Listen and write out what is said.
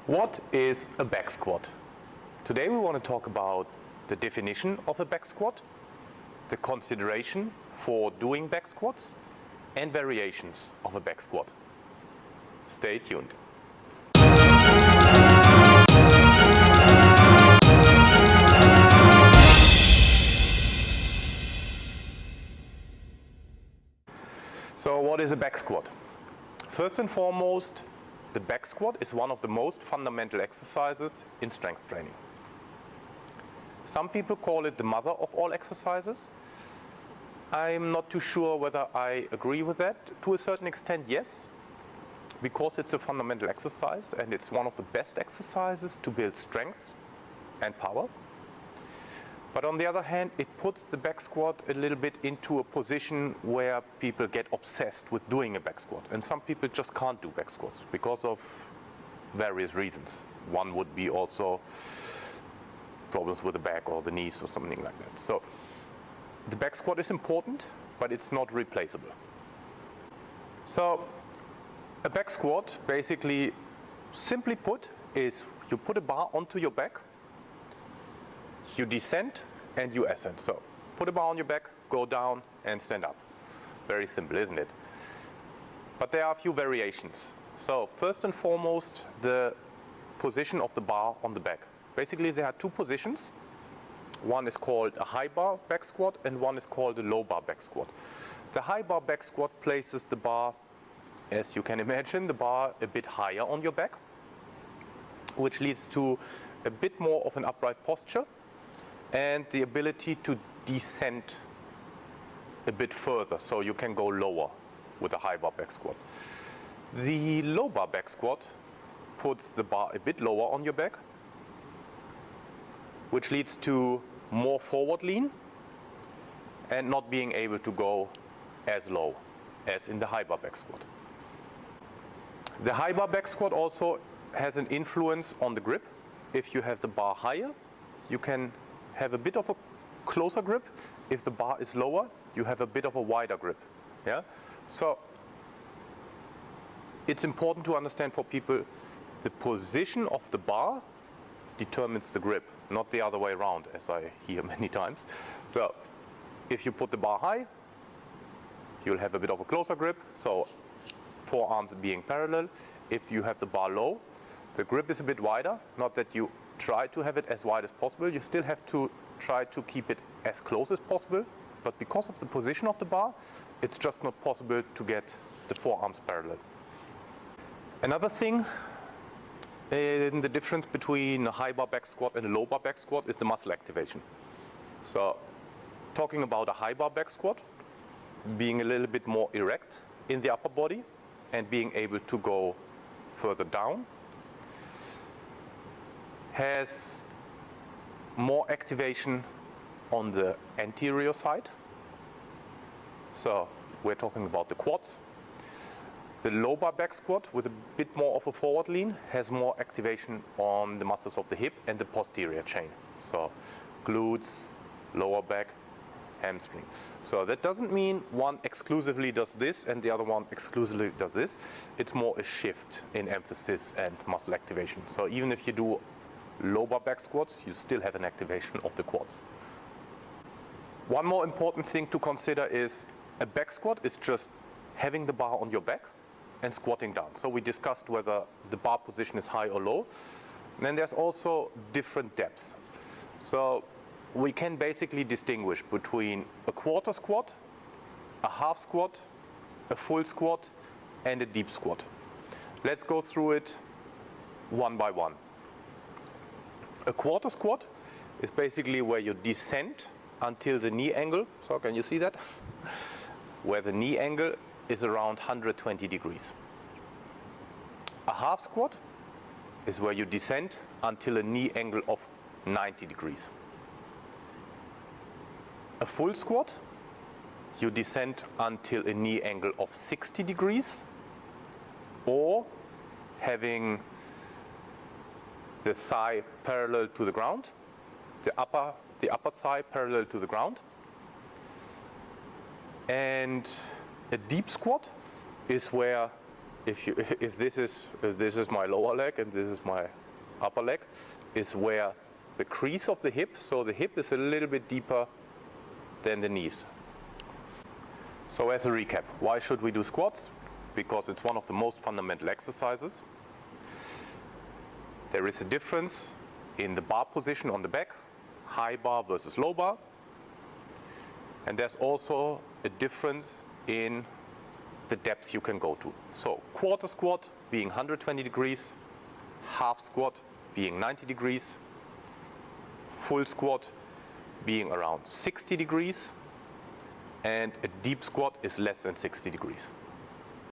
What is a back squat? Today we want to talk about the definition of a back squat, the consideration for doing back squats, and variations of a back squat. Stay tuned. So what is a back squat? First and foremost, the back squat is one of the most fundamental exercises in strength training. Some people call it the mother of all exercises. I'm not too sure whether I agree with that. To a certain extent, yes, because it's a fundamental exercise and it's one of the best exercises to build strength and power. But on the other hand, it puts the back squat a little bit into a position where people get obsessed with doing a back squat. And some people just can't do back squats because of various reasons. One would be also problems with the back or the knees or something like that. So the back squat is important, but it's not replaceable. So a back squat, basically, simply put, is you put a bar onto your back, you descend and you ascend. So put a bar on your back, go down and stand up. Very simple, isn't it? But there are a few variations. So first and foremost, the position of the bar on the back. Basically there are two positions. One is called a high bar back squat and one is called a low bar back squat. The high bar back squat places the bar, as you can imagine, the bar a bit higher on your back, which leads to a bit more of an upright posture and the ability to descend a bit further, so you can go lower with a high bar back squat. The low bar back squat puts the bar a bit lower on your back, which leads to more forward lean and not being able to go as low as in the high bar back squat. The high bar back squat also has an influence on the grip. If you have the bar higher, you can have a bit of a closer grip. If the bar is lower, you have a bit of a wider grip. Yeah? So it's important to understand for people the position of the bar determines the grip, not the other way around, as I hear many times. So if you put the bar high, you'll have a bit of a closer grip, so forearms being parallel. If you have the bar low, the grip is a bit wider, not that you try to have it as wide as possible. You still have to try to keep it as close as possible, but because of the position of the bar, it's just not possible to get the forearms parallel. Another thing in the difference between a high bar back squat and a low bar back squat is the muscle activation. So talking about a high bar back squat, being a little bit more erect in the upper body and being able to go further down, has more activation on the anterior side. So we're talking about the quads. The low bar back squat with a bit more of a forward lean has more activation on the muscles of the hip and the posterior chain. So glutes, lower back, hamstring. So that doesn't mean one exclusively does this and the other one exclusively does this. It's more a shift in emphasis and muscle activation. So even if you do low bar back squats, you still have an activation of the quads. One more important thing to consider is a back squat is just having the bar on your back and squatting down. So we discussed whether the bar position is high or low. And then there's also different depths. So we can basically distinguish between a quarter squat, a half squat, a full squat, and a deep squat. Let's go through it one by one. A quarter squat is basically where you descend until the knee angle, so can you see that? Where the knee angle is around 120 degrees. A half squat is where you descend until a knee angle of 90 degrees. A full squat, you descend until a knee angle of 60 degrees, or having the thigh parallel to the ground, the upper thigh parallel to the ground. And a deep squat is where if this is my lower leg and this is my upper leg, is where the crease of the hip, so the hip is a little bit deeper than the knees. So as a recap, why should we do squats? Because it's one of the most fundamental exercises. There is a difference in the bar position on the back, high bar versus low bar. And there's also a difference in the depth you can go to. So quarter squat being 120 degrees, half squat being 90 degrees, full squat being around 60 degrees, and a deep squat is less than 60 degrees.